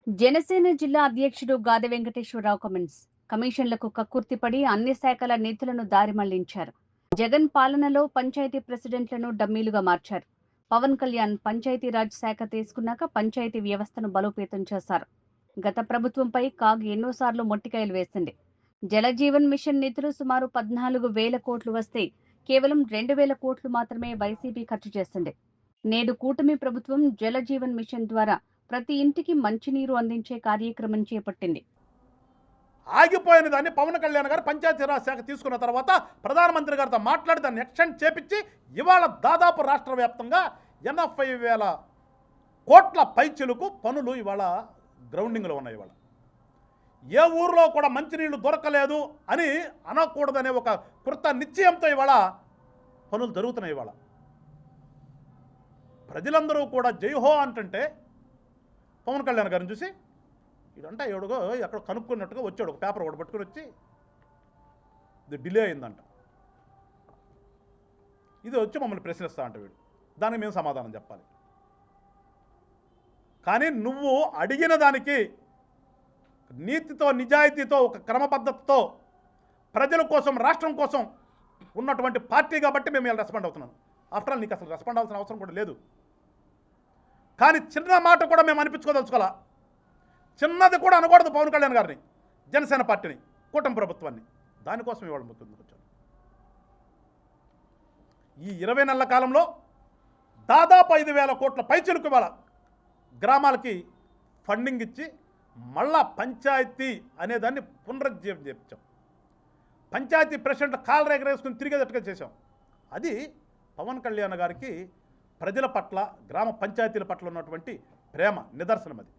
జనసేన జిల్లా అధ్యక్షుడు గాదె వెంకటేశ్వరరావు కమెంట్స్. కమిషన్లకు కక్కుర్తిపడి అన్ని శాఖల నిధులను దారి మళ్లించారు. జగన్ పాలనలో పంచాయతీ ప్రెసిడెంట్లను డమ్మీలుగా మార్చారు. పవన్ కళ్యాణ్ పంచాయతీరాజ్ శాఖ తీసుకున్నాక పంచాయతీ వ్యవస్థను బలోపేతం చేశారు. గత ప్రభుత్వంపై కాగ్ ఎన్నోసార్లు మొట్టికాయలు వేసింది. జలజీవన్ మిషన్ నిధులు సుమారు 14,000 కోట్లు వస్తే కేవలం 2,000 కోట్లు మాత్రమే వైసీపీ ఖర్చు చేసింది. నేడు కూటమి ప్రభుత్వం జలజీవన్ మిషన్ ద్వారా ప్రతి ఇంటికి మంచినీరు అందించే కార్యక్రమం చేపట్టింది. ఆగిపోయిన దాన్ని పవన్ కళ్యాణ్ గారు పంచాయతీరాజ్ శాఖ తీసుకున్న తర్వాత ప్రధానమంత్రి గారితో మాట్లాడి దాన్ని ఎక్స్టెండ్ చేపించి ఇవాళ దాదాపు రాష్ట్ర వ్యాప్తంగా 80,000 కోట్ల పైచిలుకు పనులు ఇవాళ గ్రౌండింగ్లో ఉన్నాయి. ఇవాళ ఏ ఊర్లో కూడా మంచినీళ్లు దొరకలేదు అని అనకూడదనే ఒక కృత నిశ్చయంతో ఇవాళ పనులు జరుగుతున్నాయి. ఇవాళ ప్రజలందరూ కూడా జైహో అంటుంటే పవన్ కళ్యాణ్ గారిని చూసి ఇదంట ఎవడుగో ఎక్కడ కనుక్కున్నట్టుగా వచ్చాడు, ఒక పేపర్ ఒకటి పట్టుకుని వచ్చి ఇది డిలే అయిందంట, ఇది వచ్చి మమ్మల్ని ప్రశ్నిస్తా అంట వీడు, దానికి మేము సమాధానం చెప్పాలి. కానీ నువ్వు అడిగిన దానికి నీతితో నిజాయితీతో ఒక క్రమ పద్ధతితో ప్రజల కోసం రాష్ట్రం కోసం ఉన్నటువంటి పార్టీ కాబట్టి మేము ఇలా రెస్పాండ్ అవుతున్నాను. ఆఫ్టర్ ఆల్ నీకు అసలు రెస్పాండ్ అవ్వాల్సిన అవసరం కూడా లేదు. కానీ చిన్న మాట కూడా మేము అనిపించుకోదలుచుకోవాలా, చిన్నది కూడా అనకూడదు పవన్ కళ్యాణ్ గారిని, జనసేన పార్టీని, కూటమి ప్రభుత్వాన్ని. దానికోసం ఇవాళ ముందుకు వచ్చాను. ఈ 20 నెలల కాలంలో దాదాపు 5,000 కోట్ల పైచిలుకు ఇవాళ గ్రామాలకి ఫండింగ్ ఇచ్చి మళ్ళా పంచాయతీ అనేదాన్ని పునరుజ్జీవం చేయించాం. పంచాయతీ ప్రెసిడెంట్ కాలు ఎగరేసుకుని తిరిగేటట్టుగా చేశాం. అది పవన్ కళ్యాణ్ గారికి ప్రజల పట్ల, గ్రామ పంచాయతీల పట్ల ఉన్నటువంటి ప్రేమ నిదర్శనం. అది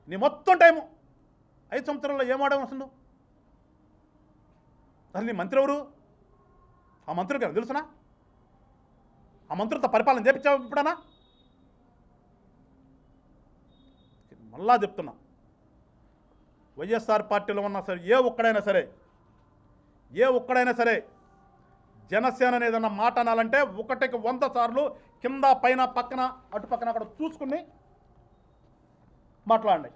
నీ మొత్తం టైము 5 సంవత్సరాల్లో ఏమాడావు అసలు? అసలు నీ మంత్రి ఎవరు? ఆ మంత్రి గారు తెలుసునా? ఆ మంత్రితో పరిపాలన చేపించావు ఇప్పుడన్నా? మళ్ళా చెప్తున్నా, వైఎస్ఆర్ పార్టీలో ఉన్నా సరే ఏ ఒక్కడైనా సరే జనసేన ఏదన్నా మాట అనాలంటే 1కి 100 సార్లు కింద పైన పక్కన అటు పక్కన అక్కడ చూసుకుని మాట్లాడండి.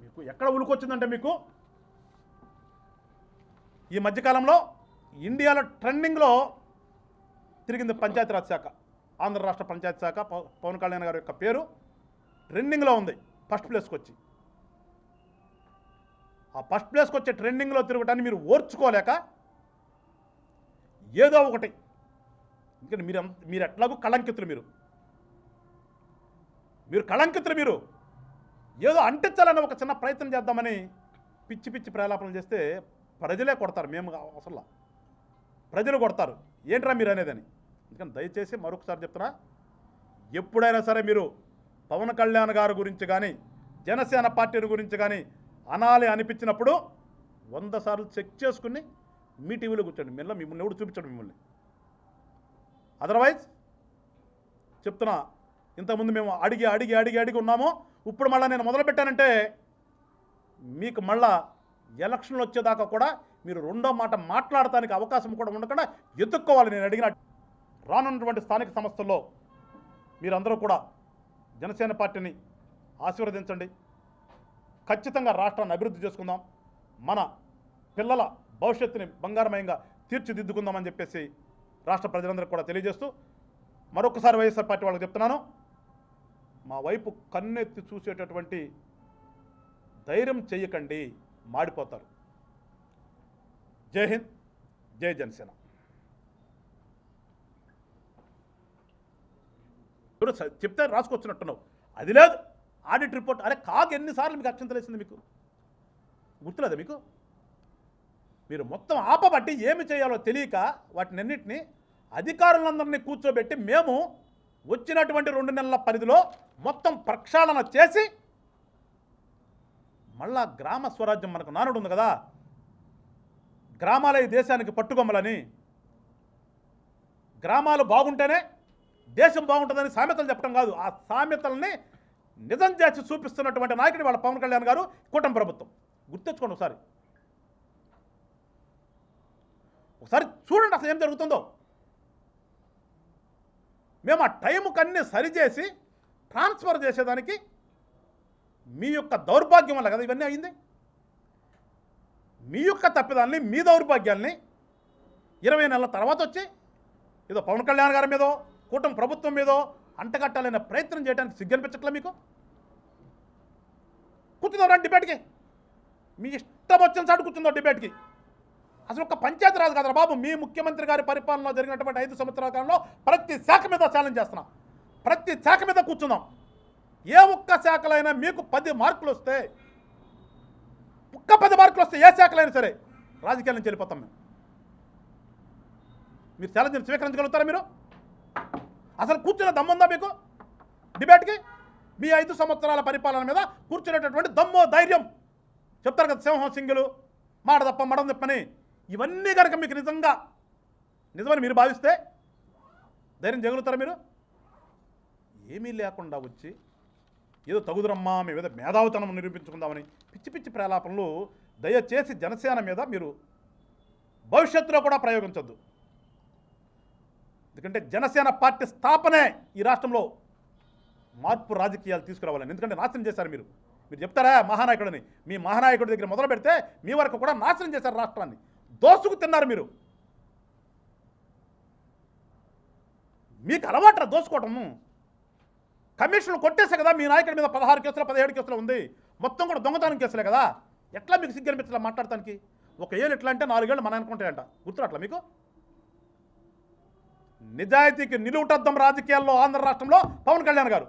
మీకు ఎక్కడ ఉలుకొచ్చిందంటే, మీకు ఈ మధ్యకాలంలో ఇండియాలో ట్రెండింగ్లో తిరిగింది పంచాయతీరాజ్ శాఖ. ఆంధ్ర రాష్ట్ర పంచాయతీ శాఖ పవన్ కళ్యాణ్ గారి యొక్క పేరు ట్రెండింగ్లో ఉంది. ఫస్ట్ ప్లేస్కి వచ్చి ఆ ఫస్ట్ ప్లేస్కి వచ్చే ట్రెండింగ్లో తిరగటాన్ని మీరు ఓర్చుకోలేక ఏదో ఒకటి, ఎందుకంటే మీరు ఎట్లాగూ కళంకితులు, మీరు కళంకితులు, మీరు ఏదో అంటించాలని ఒక చిన్న ప్రయత్నం చేద్దామని పిచ్చి ప్రలాపనలు చేస్తే ప్రజలే కొడతారు. మేము అసలు ప్రజలు కొడతారు, ఏంట్రా మీరు అనేదని. ఎందుకని దయచేసి మరొకసారి చెప్తున్నా, ఎప్పుడైనా సరే మీరు పవన్ కళ్యాణ్ గారి గురించి కానీ జనసేన పార్టీ గురించి కానీ అనాలి అనిపించినప్పుడు 100 సార్లు చెక్ చేసుకుని మీ టీవీలో కూర్చోండి. మిమ్మల్ని ఎవడు చూపించండి మిమ్మల్ని. అదర్వైజ్ చెప్తున్నా, ఇంతకుముందు మేము అడిగి ఉన్నాము. ఇప్పుడు మళ్ళీ నేను మొదలుపెట్టానంటే మీకు మళ్ళా ఎలక్షన్లు వచ్చేదాకా కూడా మీరు రెండో మాట మాట్లాడటానికి అవకాశం కూడా ఉండకుండా ఎదుక్కోవాలి. నేను అడిగిన రానున్నటువంటి స్థానిక సంస్థల్లో మీరందరూ కూడా జనసేన పార్టీని ఆశీర్వదించండి. ఖచ్చితంగా రాష్ట్రాన్ని అభివృద్ధి చేసుకుందాం, మన పిల్లల భవిష్యత్తుని బంగారమయంగా తీర్చిదిద్దుకుందామని చెప్పేసి రాష్ట్ర ప్రజలందరికీ కూడా తెలియజేస్తూ మరొకసారి వైఎస్ఆర్ పార్టీ వాళ్ళకి చెప్తున్నాను, మా వైపు కన్నెత్తి చూసేటటువంటి ధైర్యం చెయ్యకండి, మాడిపోతారు. జై హింద్, జై జనసేన. చెప్తే రాసుకొచ్చినట్టున్నావు, అది లేదు ఆడిట్ రిపోర్ట్. అరే కాగ్ ఎన్నిసార్లు మీకు అక్షంతలు వేసింది, మీకు గుర్తులేదా? మీరు మొత్తం ఆపబట్టి ఏమి చేయాలో తెలియక వాటినన్నింటినీ అధికారులందరినీ కూర్చోబెట్టి మేము వచ్చినటువంటి 2 నెలల పరిధిలో మొత్తం ప్రక్షాళన చేసి మళ్ళా గ్రామ స్వరాజ్యం, మనకు నానుడు ఉంది కదా, గ్రామాలే దేశానికి పట్టుకొమ్మలని, గ్రామాలు బాగుంటేనే దేశం బాగుంటుందని సామెతలు చెప్పడం కాదు, ఆ సామెతల్ని నిజం చేసి చూపిస్తున్నటువంటి నాయకుడు వాళ్ళ పవన్ కళ్యాణ్ గారు, కూటమి ప్రభుత్వం. గుర్తెచ్చుకోండి ఒకసారి చూడండి అసలు ఏం జరుగుతుందో. మేము ఆ టైంకి అన్నీ సరిచేసి ట్రాన్స్ఫర్ చేసేదానికి మీ యొక్క దౌర్భాగ్యం వల్ల కదా ఇవన్నీ అయింది. మీ యొక్క తప్పిదాన్ని, మీ దౌర్భాగ్యాల్ని 20 నెలల తర్వాత వచ్చి ఏదో పవన్ కళ్యాణ్ గారి మీదో కూటమి ప్రభుత్వం మీదో అంటగట్టాలనే ప్రయత్నం చేయడానికి సిగ్గనిపించట్లే మీకు? కూర్చుందాం డిబేట్కి, మీ ఇష్టం వచ్చిన చాటు కూర్చుందాం డిబేట్కి. అసలు ఒక పంచాయతీరాజ్ కాదురా బాబు, మీ ముఖ్యమంత్రి గారి పరిపాలనలో జరిగినటువంటి 5 సంవత్సరాల కాలంలో ప్రతి శాఖ మీద ఛాలెంజ్ చేస్తున్నాం. ప్రతి శాఖ మీద కూర్చుందాం. ఏ ఒక్క శాఖలైనా మీకు 10 మార్కులు వస్తే, ఒక్క 10 మార్కులు వస్తే ఏ శాఖలైనా సరే రాజకీయాల నుంచి వెళ్ళిపోతాం మేము. మీరు ఛాలెంజ్ని స్వీకరించగలుగుతారా? మీరు అసలు కూర్చునే దమ్ముందా మీకు డిబేట్కి? మీ 5 సంవత్సరాల పరిపాలన మీద కూర్చునేటటువంటి దమ్ము, ధైర్యం చెప్తారు కదా, సింహం సింగులు, మాట తప్ప మడం తప్పని. ఇవన్నీ కనుక మీకు నిజమని మీరు భావిస్తే ధైర్యం చేయగలుగుతారా మీరు? ఏమీ లేకుండా వచ్చి ఏదో తగుదురమ్మా మేము ఏదో మేధావితనం నిరూపించుకుందామని పిచ్చి పిచ్చి ప్రలాపనలు దయచేసి జనసేన మీద మీరు భవిష్యత్తులో కూడా ప్రయోగించొద్దు. ఎందుకంటే జనసేన పార్టీ స్థాపనే ఈ రాష్ట్రంలో మార్పు రాజకీయాలు తీసుకురావాలని. ఎందుకంటే నాశనం చేశారు మీరు. మీరు చెప్తారా మహానాయకుడిని, మీ మహానాయకుడి దగ్గర మొదలు పెడితే మీ వరకు కూడా నాశనం చేశారు రాష్ట్రాన్ని. దోసుకు తిన్నారు మీరు. మీకు అలవాటు దోసుకోవటము. కమిషన్లు కొట్టేసే కదా మీ నాయకుడి మీద 16 కేసులు 17 కేసులు ఉంది. మొత్తం కూడా దొంగతనం కేసులే కదా. ఎట్లా మీకు సిగ్గు అనిపించలే మాట్లాడటానికి? ఒక ఏళ్ళు ఎట్లా అంటే 4 ఏళ్ళు మన అనుకుంటాయంట. గుర్తురాట్లా మీకు? నిజాయితీకి నిలువుటద్దం రాజకీయాల్లో ఆంధ్ర రాష్ట్రంలో పవన్ కళ్యాణ్ గారు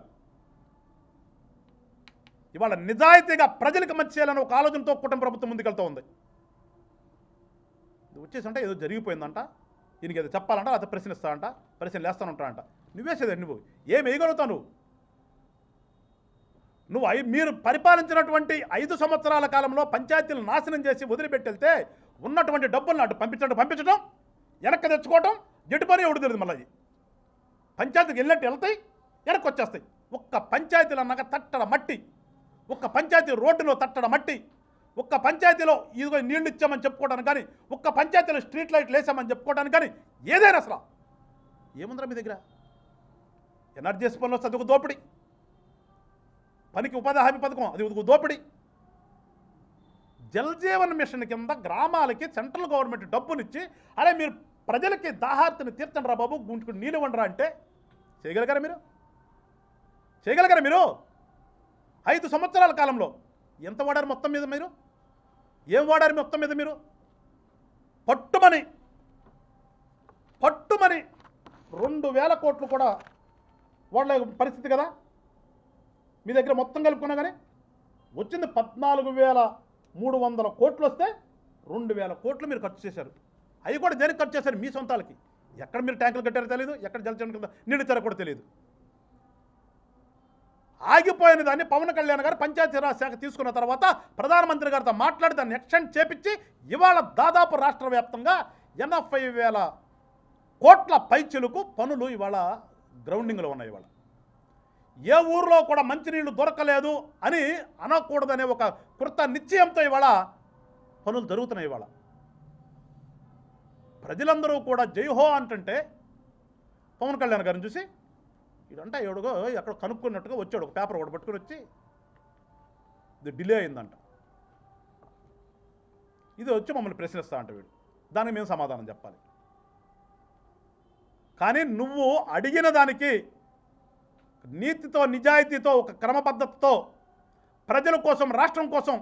ఇవాళ నిజాయితీగా ప్రజలకు మంచి చేయాలని ఒక ఆలోచనతో కూటమి ప్రభుత్వం ముందుకెళ్తూ ఉంది. వచ్చేసంటే ఏదో జరిగిపోయిందంట, ఈయనకి ఏదో చెప్పాలంట, అది ప్రశ్నిస్తాడంట, ప్రశ్నలు వేస్తానంటాడంట. నువ్వేసేది నువ్వు ఏం వేయగలుగుతావు? మీరు పరిపాలించినటువంటి 5 సంవత్సరాల కాలంలో పంచాయతీలను నాశనం చేసి వదిలిపెట్టెళ్తే ఉన్నటువంటి డబ్బులను అటు పంపించడం వెనక్కి తెచ్చుకోవటం జడ్డు పని ఎవడు తెలియదు. మళ్ళీ పంచాయతీకి వెళ్ళినట్టు వెళ్తాయి, వెనక్కి వచ్చేస్తాయి. ఒక్క పంచాయతీలు అన్నాక తట్టడ మట్టి, ఒక్క పంచాయతీ రోడ్డులో తట్టడ మట్టి, ఒక్క పంచాయతీలో ఇదిగో నీళ్లు ఇచ్చామని చెప్పుకోవడానికి కానీ, ఒక్క పంచాయతీలో స్ట్రీట్ లైట్లు వేసామని చెప్పుకోవడానికి కానీ ఏదైనా అసలు ఏముందిరా మీ దగ్గర? ఎన్ఆర్జీఎస్ పనిలో చదువుకు దోపిడి, పనికి ఉపాధి హామీ పథకం అది దోపిడి, జల్ జీవన్ మిషన్ కింద గ్రామాలకి సెంట్రల్ గవర్నమెంట్ డబ్బునిచ్చి అరే మీరు ప్రజలకి దాహార్తిని తీర్చండి రా బాబు, గుంటుకు నీళ్ళు ఇవ్వండిరా అంటే చేయగలిగారా మీరు? చేయగలిగారా మీరు? 5 సంవత్సరాల కాలంలో ఎంత వాడారు మొత్తం మీద మీరు? ఏం వాడారు మొత్తం మీద మీరు? పట్టుమని 2,000 కోట్లు కూడా వాళ్ళ పరిస్థితి కదా. మీ దగ్గర మొత్తం కలుపుకున్నా కానీ వచ్చింది 14,300 కోట్లు వస్తే 2,000 కోట్లు మీరు ఖర్చు చేశారు. అవి కూడా దేనికి ఖర్చు చేశారు? మీ సొంతాలకి. ఎక్కడ మీరు ట్యాంకులు కట్టారో తెలియదు, ఎక్కడ జలచరణ కింద నీళ్ళు ఇచ్చారో కూడా తెలియదు. ఆగిపోయిన దాన్ని పవన్ కళ్యాణ్ గారు పంచాయతీరాజ్ శాఖ తీసుకున్న తర్వాత ప్రధానమంత్రి గారితో మాట్లాడి దాన్ని ఎక్స్టెండ్ చేపించి ఇవాళ దాదాపు రాష్ట్ర వ్యాప్తంగా 80,000 కోట్ల పైచిలుకు పనులు ఇవాళ గ్రౌండింగ్లో ఉన్నాయి. ఇవాళ ఏ ఊర్లో కూడా మంచినీళ్ళు దొరకలేదు అని అనకూడదనే ఒక కృత నిశ్చయంతో ఇవాళ పనులు జరుగుతున్నాయి. ఇవాళ ప్రజలందరూ కూడా జైహో అంటుంటే పవన్ కళ్యాణ్ గారిని చూసి ఇదంతా ఎవడుగో ఎక్కడ కనుక్కున్నట్టుగా వచ్చాడు, ఒక పేపర్ ఒకటి పట్టుకుని వచ్చి ఇది డిలే అయిందంట, ఇది వచ్చి మమ్మల్ని ప్రశ్నిస్తా అంట వీడు, దానికి మేము సమాధానం చెప్పాలి. కానీ నువ్వు అడిగిన దానికి నీతితో నిజాయితీతో ఒక క్రమ పద్ధతితో ప్రజల కోసం రాష్ట్రం కోసం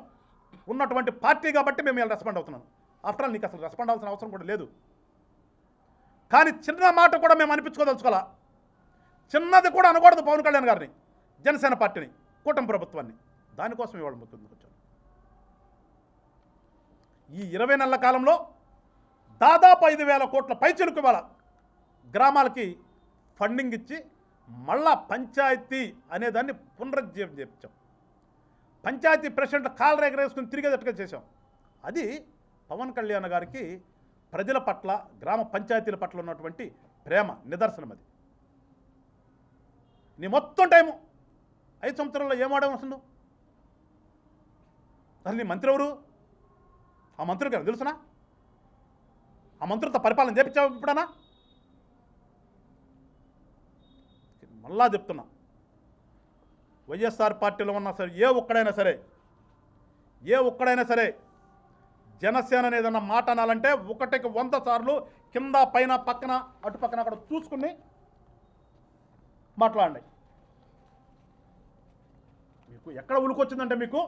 ఉన్నటువంటి పార్టీ కాబట్టి మేము ఇలా రెస్పాండ్ అవుతున్నాను. ఆఫ్టర్ ఆల్ నీకు అసలు రెస్పాండ్ అవ్వాల్సిన అవసరం కూడా లేదు. కానీ చిన్న మాట కూడా మేము అనిపించుకోదలుచుకోవాలా, చిన్నది కూడా అనకూడదు పవన్ కళ్యాణ్ గారిని, జనసేన పార్టీని, కూటమి ప్రభుత్వాన్ని. దానికోసం ఇవాళ ముందుకు వచ్చాను. ఈ 20 నెలల కాలంలో దాదాపు 5,000 కోట్ల పైచిలుకు ఇవాళ గ్రామాలకి ఫండింగ్ ఇచ్చి మళ్ళా పంచాయతీ అనేదాన్ని పునరుజ్జీవం చేయించాం. పంచాయతీ ప్రెసిడెంట్ కాలు ఎగరేసుకుని తిరిగేటట్టుగా చేశాం. అది పవన్ కళ్యాణ్ గారికి ప్రజల పట్ల, గ్రామ పంచాయతీల పట్ల ఉన్నటువంటి ప్రేమ నిదర్శనం. అది నీ మొత్తం టైము 5 సంవత్సరాల్లో ఏం వాడావు అసలు? అసలు నీ మంత్రి ఎవరు? ఆ మంత్రి గారు తెలుసునా? ఆ మంత్రితో పరిపాలన చేపించావు ఇప్పుడన్నా? మళ్ళా చెప్తున్నా, వైఎస్ఆర్ పార్టీలో ఉన్న సరే ఏ ఒక్కడైనా సరే జనసేన ఏదన్నా మాట అనాలంటే ఒకటికి 100 సార్లు కింద పైన పక్కన అటు పక్కన అక్కడ చూసుకుని మాట్లాడండి. మీకు ఎక్కడ ఉలుకొచ్చిందంటే మీకు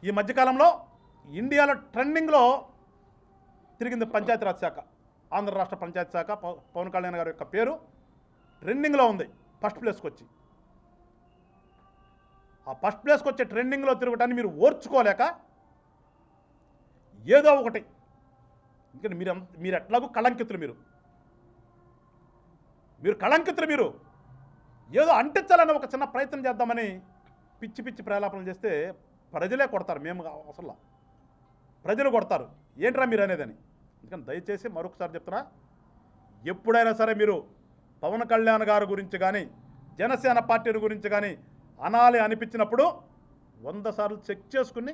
ఈ మధ్యకాలంలో ఇండియాలో ట్రెండింగ్లో తిరిగింది పంచాయతీరాజ్ శాఖ. ఆంధ్ర రాష్ట్ర పంచాయతీ శాఖ పవన్ కళ్యాణ్ గారి యొక్క పేరు ట్రెండింగ్లో ఉంది. ఫస్ట్ ప్లేస్కి వచ్చి ఆ ఫస్ట్ ప్లేస్కి వచ్చే ట్రెండింగ్లో తిరగటాన్ని మీరు ఓర్చుకోలేక ఏదో ఒకటి ఎందుకంటే మీరు ఎట్లాగూ కళంకితులు, మీరు కళంకితులు, మీరు ఏదో అంటించాలని ఒక చిన్న ప్రయత్నం చేద్దామని పిచ్చి ప్రేలాపనలు చేస్తే ప్రజలే కొడతారు. మేము అసలు ప్రజలు కొడతారు. ఏంట్రా మీరు అనేదని. అందుకని దయచేసి మరొకసారి చెప్తున్నా, ఎప్పుడైనా సరే మీరు పవన్ కళ్యాణ్ గారి గురించి కానీ జనసేన పార్టీ గురించి కానీ అనాలి అనిపించినప్పుడు 100 సార్లు చెక్ చేసుకుని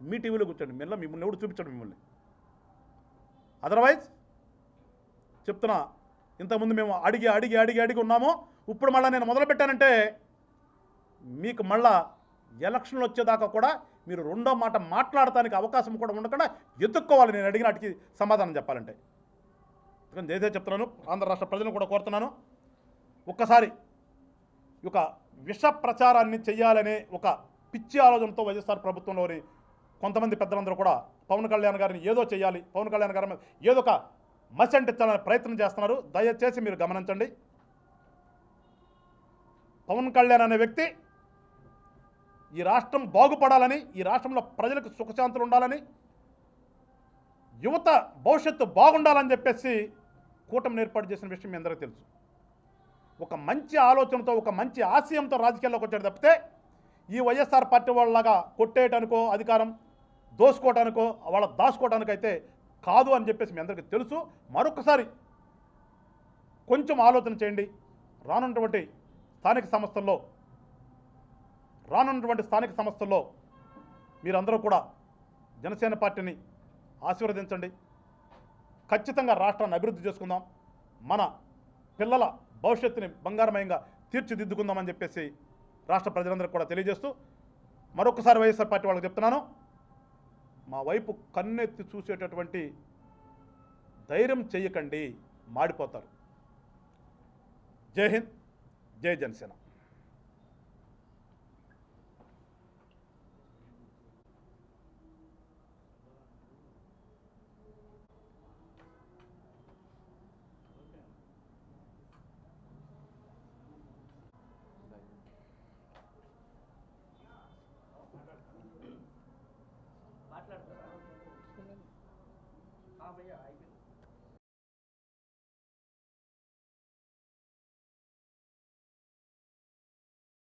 మీ టీవీలో కూర్చోండి. మిమ్మల్ని ఎవడు చూపించండి మిమ్మల్ని. అదర్వైజ్ చెప్తున్నా, ఇంతకుముందు మేము అడిగి ఉన్నాము. ఇప్పుడు మళ్ళీ నేను మొదలుపెట్టానంటే మీకు మళ్ళా ఎలక్షన్లు వచ్చేదాకా కూడా మీరు రెండో మాట మాట్లాడటానికి అవకాశం కూడా ఉండకుండా ఎదుక్కోవాలి. నేను అడిగిన వాటికి సమాధానం చెప్పాలంటే ఏదైతే చెప్తున్నాను, ఆంధ్ర రాష్ట్ర ప్రజలను కూడా కోరుతున్నాను, ఒక్కసారి ఒక విష ప్రచారాన్ని చెయ్యాలనే ఒక పిచ్చి ఆలోచనతో వైఎస్ఆర్ ప్రభుత్వంలోని కొంతమంది పెద్దలందరూ కూడా పవన్ కళ్యాణ్ గారిని ఏదో చేయాలి, పవన్ కళ్యాణ్ గారి మీద ఏదో ఒక మసి అంటించాలనే ప్రయత్నం చేస్తున్నారు. దయచేసి మీరు గమనించండి. పవన్ కళ్యాణ్ అనే వ్యక్తి ఈ రాష్ట్రం బాగుపడాలని, ఈ రాష్ట్రంలో ప్రజలకు సుఖశాంతులు ఉండాలని, యువత భవిష్యత్తు బాగుండాలని చెప్పేసి కూటమిని ఏర్పాటు చేసిన విషయం మీ అందరికీ తెలుసు. ఒక మంచి ఆలోచనతో, ఒక మంచి ఆశయంతో రాజకీయాల్లోకి వచ్చాడు తప్పితే ఈ వైఎస్ఆర్ పార్టీ వాళ్ళలాగా కొట్టేయటానికో, అధికారం దోసుకోవటానికో, వాళ్ళ దాచుకోవటానికైతే కాదు అని చెప్పేసి మీ అందరికీ తెలుసు. మరొకసారి కొంచెం ఆలోచన చేయండి. రానున్నటువంటి స్థానిక సంస్థల్లో మీరందరూ కూడా జనసేన పార్టీని ఆశీర్వదించండి. ఖచ్చితంగా రాష్ట్రాన్ని అభివృద్ధి చేసుకుందాం, మన పిల్లల భవిష్యత్తుని బంగారమయంగా తీర్చిదిద్దుకుందామని చెప్పేసి రాష్ట్ర ప్రజలందరికీ కూడా తెలియజేస్తూ మరొకసారి వైఎస్ఆర్ పార్టీ వాళ్ళకి చెప్తున్నాను, మా వైపు కన్నెత్తి చూసేటటువంటి ధైర్యం చెయ్యకండి, మాడిపోతారు. జై హింద్, జై జనసేన. మాట్లాడతారా? భయ్యా అయిపోయింది.